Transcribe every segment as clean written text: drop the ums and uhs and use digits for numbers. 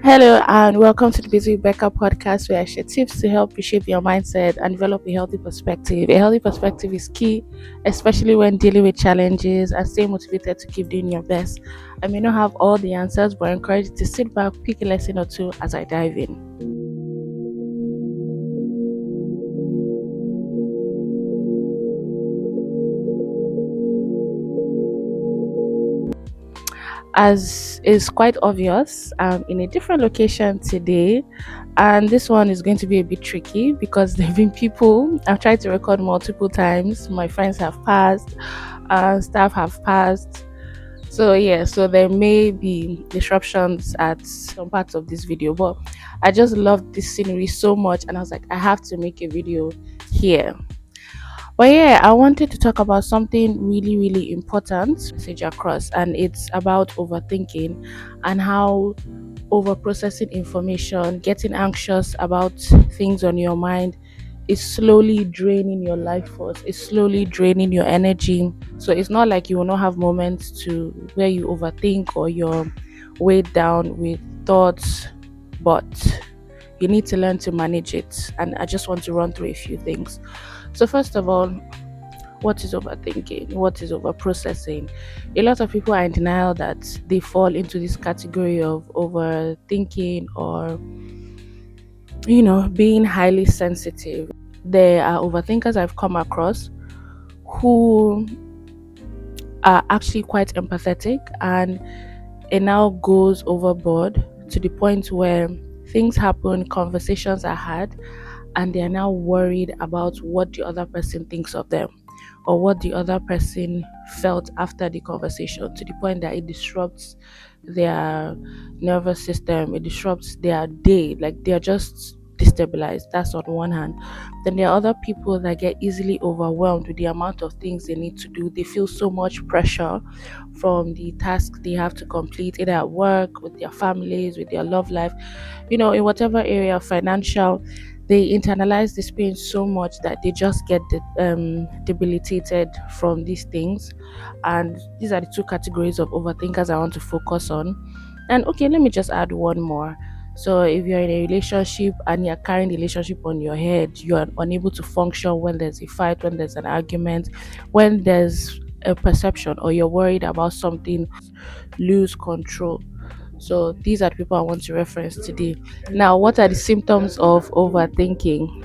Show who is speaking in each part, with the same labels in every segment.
Speaker 1: Hello and welcome to the Busy Becca podcast where I share tips to help you shape your mindset and develop a healthy perspective. A healthy perspective is key, especially when dealing with challenges and stay motivated to keep doing your best. I may not have all the answers, but I encourage you to sit back, pick a lesson or two as I dive in. As is quite obvious, I'm in a different location today, and this one is going to be a bit tricky because there have been people I've tried to record multiple times. My friends have passed, staff have passed. So there may be disruptions at some parts of this video, but I just love this scenery so much, and I was like, I have to make a video here. But yeah, I wanted to talk about something really, really important, message across, and it's about overthinking and how over processing information, getting anxious about things on your mind is slowly draining your life force, it's slowly draining your energy. So it's not like you will not have moments to where you overthink or you're weighed down with thoughts, but you need to learn to manage it. And I just want to run through a few things. So first of all, what is overthinking? What is overprocessing? A lot of people are in denial that they fall into this category of overthinking or, being highly sensitive. There are overthinkers I've come across who are actually quite empathetic, and it now goes overboard to the point where things happen, conversations are had, and they are now worried about what the other person thinks of them or what the other person felt after the conversation, to the point that it disrupts their nervous system, it disrupts their day, like they're just destabilized. That's on one hand. Then there are other people that get easily overwhelmed with the amount of things they need to do. They feel so much pressure from the tasks they have to complete, either at work, with their families, with their love life, in whatever area, financial. They internalize this pain so much that they just get debilitated from these things. And these are the two categories of overthinkers I want to focus on. And okay, let me just add one more. So if you're in a relationship and you're carrying the relationship on your head, you are unable to function when there's a fight, when there's an argument, when there's a perception or you're worried about something, lose control. So these are the people I want to reference today. Now, what are the symptoms of overthinking?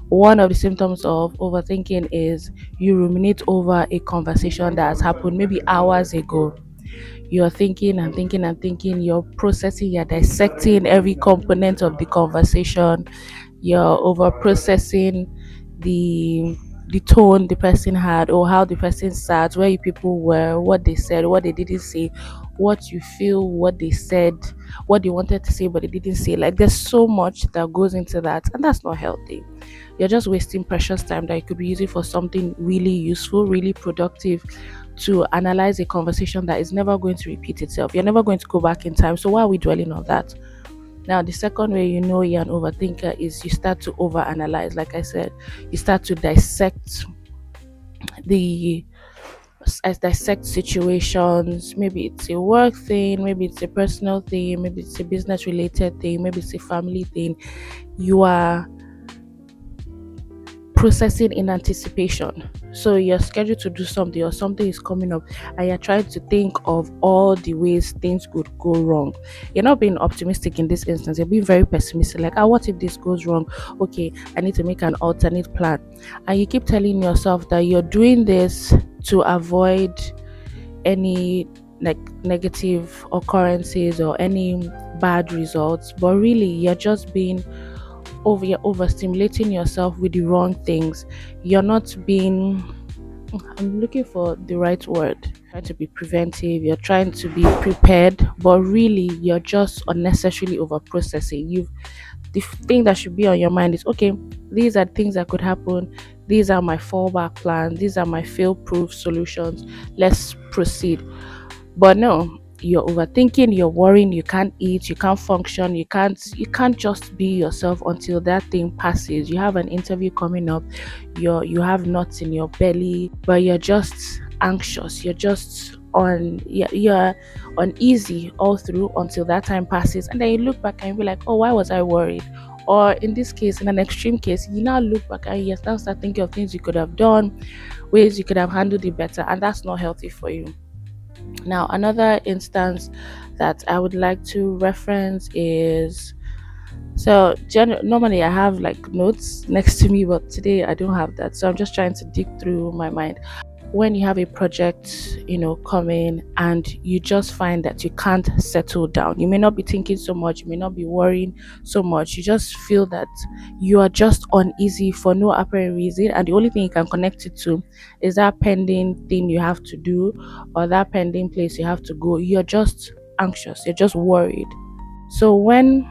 Speaker 1: One of the symptoms of overthinking is you ruminate over a conversation that has happened maybe hours ago. You're thinking and thinking and thinking, you're processing, you're dissecting every component of the conversation, you're over processing the tone the person had or how the person sat, where you people were, what they said, what they didn't say, what you feel, what they said, what they wanted to say but they didn't say. Like there's so much that goes into that, and that's not healthy. You're just wasting precious time that you could be using for something really useful, really productive, to analyze a conversation that is never going to repeat itself. You're never going to go back in time. So why are we dwelling on that? Now, the second way you know you're an overthinker is you start to overanalyze. Like I said, you start to the dissect situations. Maybe it's a work thing, maybe it's a personal thing, maybe it's a business related thing, maybe it's a family thing. You are processing in anticipation. So you're scheduled to do something or something is coming up and you're trying to think of all the ways things could go wrong. You're not being optimistic in this instance, you're being very pessimistic, like, what if this goes wrong? Okay, I need to make an alternate plan. And you keep telling yourself that you're doing this to avoid any like negative occurrences or any bad results, but really you're just being you're overstimulating yourself with the wrong things. You're not being, I'm looking for the right word, trying to be preventive, you're trying to be prepared, but really you're just unnecessarily over processing. The thing that should be on your mind is, okay, these are things that could happen, these are my fallback plans, these are my fail proof solutions, let's proceed. But no, you're overthinking, you're worrying, you can't eat, you can't function, you can't just be yourself until that thing passes. You have an interview coming up, you have knots in your belly, but you're just anxious, you're just you're uneasy all through until that time passes, and then you look back and you be like, oh, why was I worried? Or in this case, in an extreme case, you now look back and you now start thinking of things you could have done, ways you could have handled it better, and that's not healthy for you. Now, another instance that I would like to reference is, so normally I have like notes next to me, but today I don't have that. So I'm just trying to dig through my mind. When you have a project, coming, and you just find that you can't settle down, you may not be thinking so much, you may not be worrying so much, you just feel that you are just uneasy for no apparent reason, and the only thing you can connect it to is that pending thing you have to do, or that pending place you have to go. You're just anxious, you're just worried. So when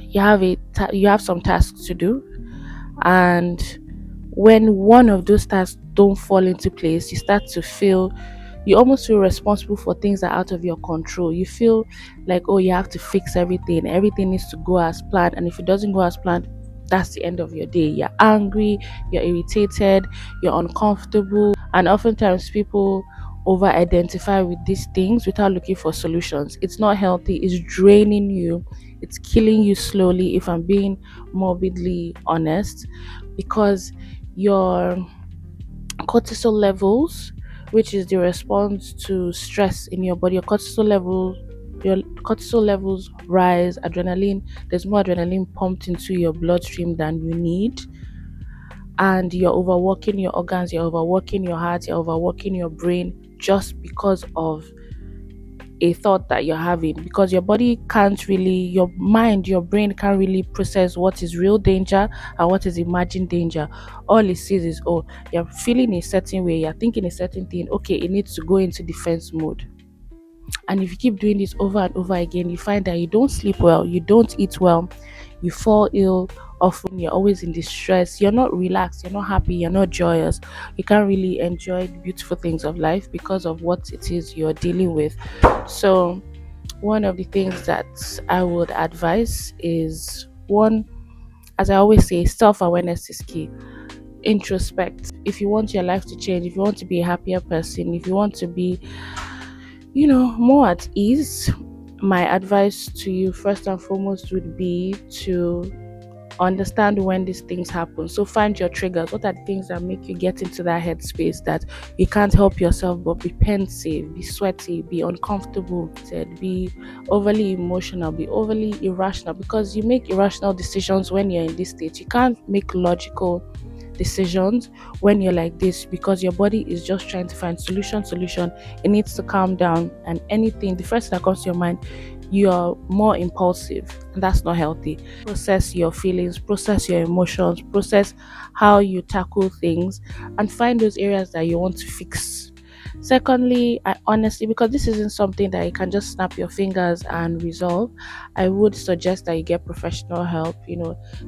Speaker 1: you have some tasks to do, and when one of those tasks don't fall into place, you start to feel, you almost feel responsible for things that are out of your control. You feel like, oh, you have to fix everything needs to go as planned, and if it doesn't go as planned, that's the end of your day. You're angry, you're irritated, you're uncomfortable, and oftentimes people over identify with these things without looking for solutions. It's not healthy, it's draining you, it's killing you slowly, if I'm being morbidly honest, because your cortisol levels, which is the response to stress in your body, your cortisol levels rise, adrenaline, there's more adrenaline pumped into your bloodstream than you need, and you're overworking your organs, you're overworking your heart, you're overworking your brain, just because of a thought that you're having, because your body can't really, your mind, your brain can't really process what is real danger and what is imagined danger. All it sees is, oh, you're feeling a certain way, you're thinking a certain thing, okay, it needs to go into defense mode. And if you keep doing this over and over again, you find that you don't sleep well, you don't eat well, you fall ill often, you're always in distress, you're not relaxed, you're not happy, you're not joyous, you can't really enjoy the beautiful things of life because of what it is you're dealing with. So one of the things that I would advise is, one, as I always say, self-awareness is key. Introspect. If you want your life to change, if you want to be a happier person, if you want to be, more at ease, my advice to you first and foremost would be to understand when these things happen. So find your triggers. What are the things that make you get into that headspace that you can't help yourself but be pensive, be sweaty, be uncomfortable, be overly emotional, be overly irrational? Because you make irrational decisions when you're in this state. You can't make logical decisions when you're like this, because your body is just trying to find solution. It needs to calm down, and anything, the first thing that comes to your mind, you're more impulsive, and that's not healthy. Process your feelings, process your emotions, process how you tackle things, and find those areas that you want to fix. Secondly, I honestly, because this isn't something that you can just snap your fingers and resolve, I would suggest that you get professional help.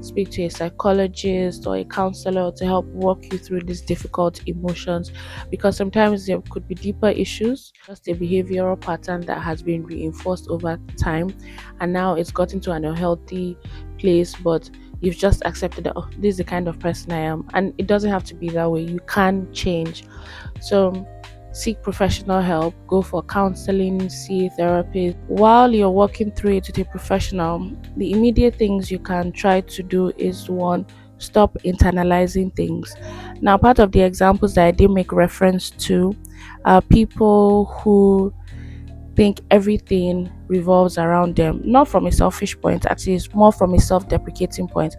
Speaker 1: Speak to a psychologist or a counselor to help walk you through these difficult emotions, because sometimes there could be deeper issues, just a behavioral pattern that has been reinforced over time, and now it's gotten to an unhealthy place, but you've just accepted that, oh, this is the kind of person I am, and it doesn't have to be that way. You can change. So seek professional help, go for counseling, see a therapist. While you're working through it with a professional, the immediate things you can try to do is, one, stop internalizing things. Now, part of the examples that I did make reference to are people who think everything revolves around them, not from a selfish point, actually, it's more from a self deprecating point.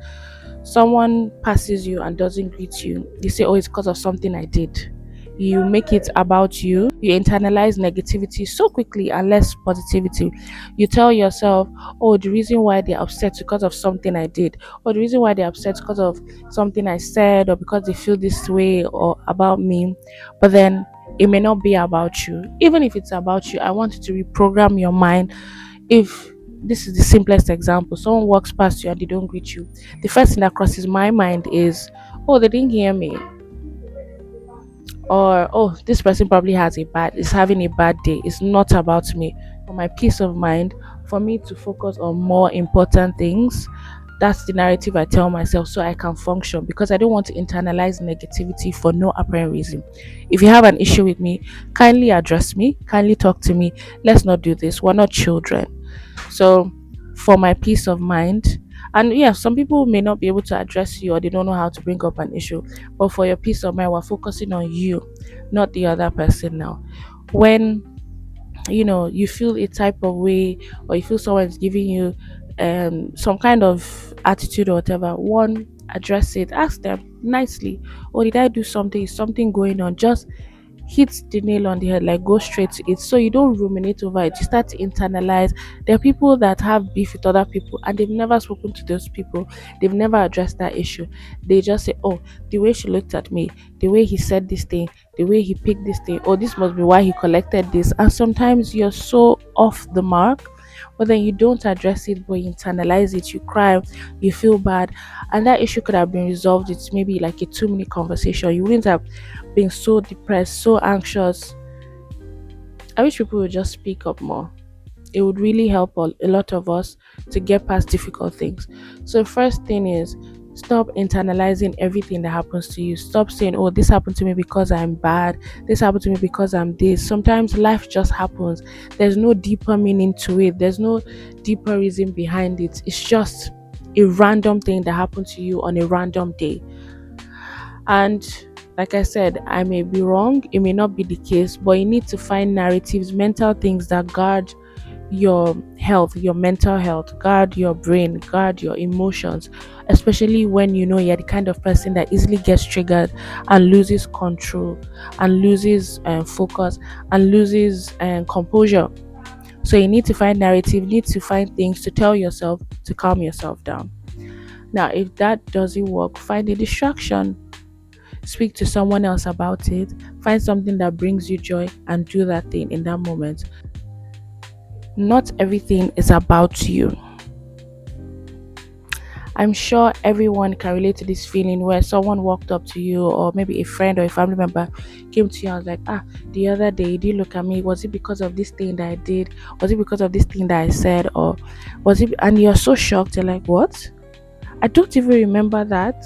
Speaker 1: Someone passes you and doesn't greet you, you say, oh, it's because of something I did. You make it about you. You internalize negativity so quickly and less positivity. You tell yourself, oh, the reason why they're upset is because of something I did, or the reason why they're upset is because of something I said, or because they feel this way or about me. But then it may not be about you. Even if it's about you, I want you to reprogram your mind. If this is the simplest example, someone walks past you and they don't greet you, the first thing that crosses my mind is, oh, they didn't hear me, or oh, this person probably is having a bad day, it's not about me. For my peace of mind, for me to focus on more important things, That's the narrative I tell myself so I can function, because I don't want to internalize negativity for no apparent reason. If you have an issue with me, kindly address me, kindly talk to me. Let's not do this. We're not children. So, for my peace of mind, and yeah, some people may not be able to address you or they don't know how to bring up an issue, but for your peace of mind, we're focusing on you, not the other person now. When you feel a type of way, or you feel someone's giving you some kind of attitude or whatever, one, address it, ask them nicely, or did I do something, is something going on? Just hit the nail on the head, like go straight to it, so you don't ruminate over it, you start to internalize. There are people that have beef with other people and they've never spoken to those people, they've never addressed that issue. They just say, oh, the way she looked at me, the way he said this thing, the way he picked this thing, oh, this must be why he collected this. And sometimes you're so off the mark, but then you don't address it, but you internalize it, you cry, you feel bad, and that issue could have been resolved. It's maybe like a 2 minute conversation. You wouldn't have been so depressed, so anxious. I wish people would just speak up more. It would really help a lot of us to get past difficult things. So, first thing is, stop internalizing everything that happens to you. Stop saying, oh, this happened to me because I'm bad. This happened to me because I'm this. Sometimes life just happens. There's no deeper meaning to it, there's no deeper reason behind it. It's just a random thing that happened to you on a random day. And like I said, I may be wrong, it may not be the case, but you need to find narratives, mental things that guard your health, your mental health, guard your brain, guard your emotions, especially when you know you're the kind of person that easily gets triggered and loses control and loses focus and loses composure. So you need to find narrative, you need to find things to tell yourself to calm yourself down. Now, if that doesn't work, find a distraction, speak to someone else about it, find something that brings you joy and do that thing in that moment. Not everything is about you. I'm sure everyone can relate to this feeling where someone walked up to you, or maybe a friend or a family member came to you and was like, the other day you did look at me. Was it because of this thing that I did? Was it because of this thing that I said? Or was it? And you're so shocked. You're like, what? I don't even remember that.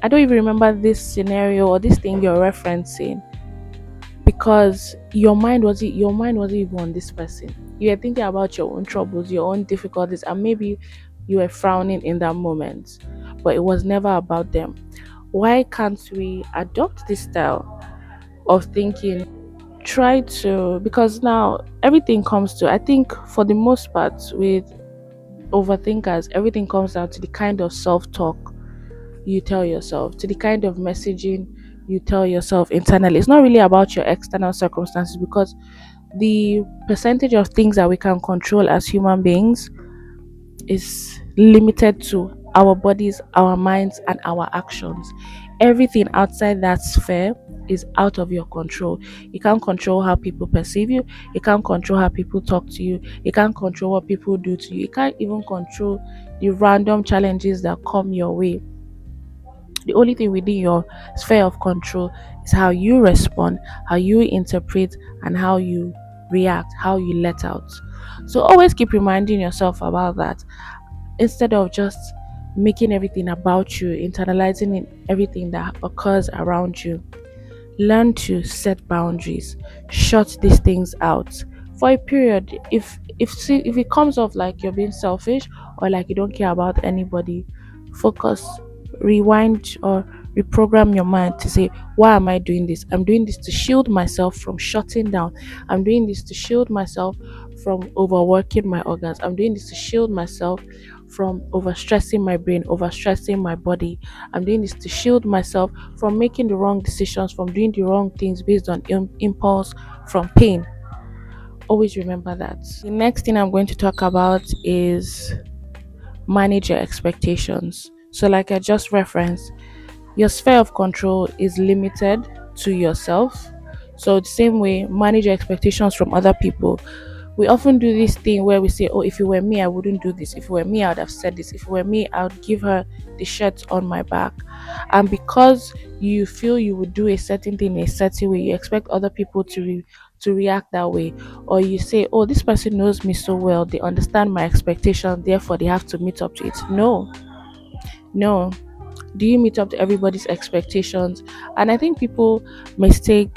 Speaker 1: I don't even remember this scenario or this thing you're referencing, because your mind wasn't even on this person. You were thinking about your own troubles, your own difficulties, and maybe you were frowning in that moment, but it was never about them. Why can't we adopt this style of thinking? Try to, because now everything comes to, I think for the most part with overthinkers, everything comes down to the kind of self-talk you tell yourself, to the kind of messaging you tell yourself internally. It's not really about your external circumstances, because the percentage of things that we can control as human beings is limited to our bodies, our minds, and our actions. Everything outside that sphere is out of your control. You can't control how people perceive you. You can't control how people talk to you. You can't control what people do to you. You can't even control the random challenges that come your way. The only thing within your sphere of control is how you respond, how you interpret, and how you react, how you let out. So always keep reminding yourself about that, instead of just making everything about you, internalizing everything that occurs around you. Learn to set boundaries, shut these things out for a period. If it comes off like you're being selfish or like you don't care about anybody, focus, rewind, or reprogram your mind to say, why am I doing this? I'm doing this to shield myself from shutting down. I'm doing this to shield myself from overworking my organs. I'm doing this to shield myself from overstressing my brain, overstressing my body. I'm doing this to shield myself from making the wrong decisions, from doing the wrong things based on impulse, from pain. Always remember that. The next thing I'm going to talk about is manage your expectations. So, like I just referenced, your sphere of control is limited to yourself. So, the same way, manage your expectations from other people. We often do this thing where we say, oh, if it were me, I wouldn't do this. If it were me, I would have said this. If it were me, I would give her the shirt on my back. And because you feel you would do a certain thing in a certain way, you expect other people to react that way. Or you say, oh, this person knows me so well, they understand my expectation, therefore they have to meet up to it. No. No. Do you meet up to everybody's expectations? And I think people mistake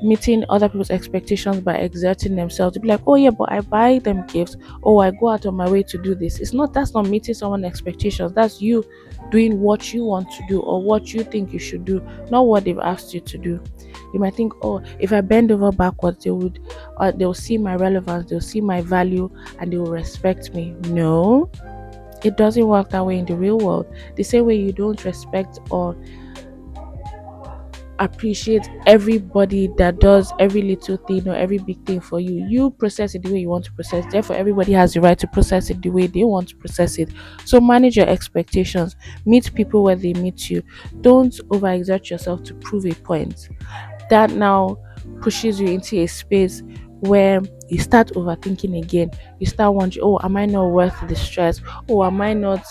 Speaker 1: meeting other people's expectations by exerting themselves to be like, oh yeah, but I buy them gifts, oh I go out of my way to do this. It's not, that's not meeting someone's expectations. That's you doing what you want to do or what you think you should do, not what they've asked you to do. You might think, oh, if I bend over backwards, they'll see my relevance, they'll see my value, and they will respect me. No, it doesn't work that way in the real world. The same way you don't respect or appreciate everybody that does every little thing or every big thing for you. You process it the way you want to process. Therefore, everybody has the right to process it the way they want to process it. So manage your expectations. Meet people where they meet you. Don't overexert yourself to prove a point. That now pushes you into a space where you start overthinking again. You start wondering, oh, am I not worth the stress? Oh, am I not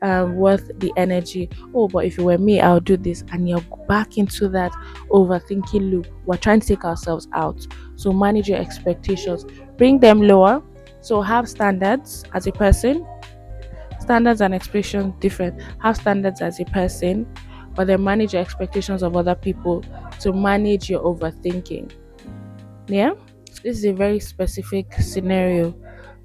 Speaker 1: worth the energy? Oh, but if it were me, I'll do this. And you're back into that overthinking loop. We're trying to take ourselves out. So manage your expectations, bring them lower. So have standards as a person. Standards and expectations different. Have standards as a person, but then manage your expectations of other people to manage your overthinking. Yeah, this is a very specific scenario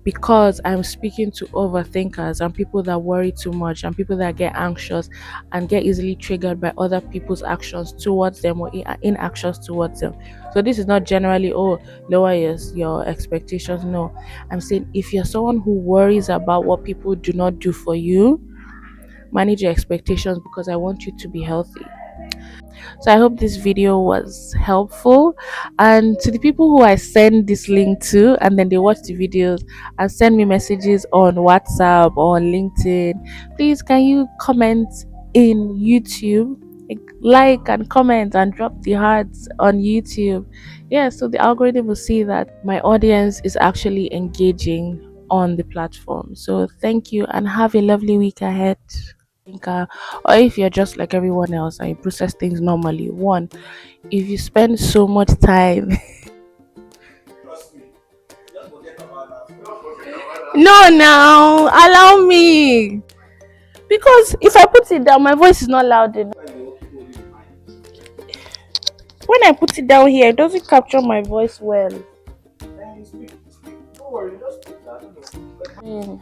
Speaker 1: because I'm speaking to overthinkers and people that worry too much and people that get anxious and get easily triggered by other people's actions towards them or inactions towards them. So this is not generally, oh, lower your expectations. No, I'm saying if you're someone who worries about what people do not do for you, manage your expectations because I want you to be healthy. So I hope this video was helpful. And to the people who I send this link to and then they watch the videos and send me messages on WhatsApp or on LinkedIn, please can you comment in YouTube? Like and comment and drop the hearts on YouTube. Yeah, so the algorithm will see that my audience is actually engaging on the platform. So thank you and have a lovely week ahead. Thinker, or if you're just like everyone else and you process things normally. One, if you spend so much time, no, now allow me because if I put it down, my voice is not loud enough. When I put it down here, it doesn't capture my voice well. Mm.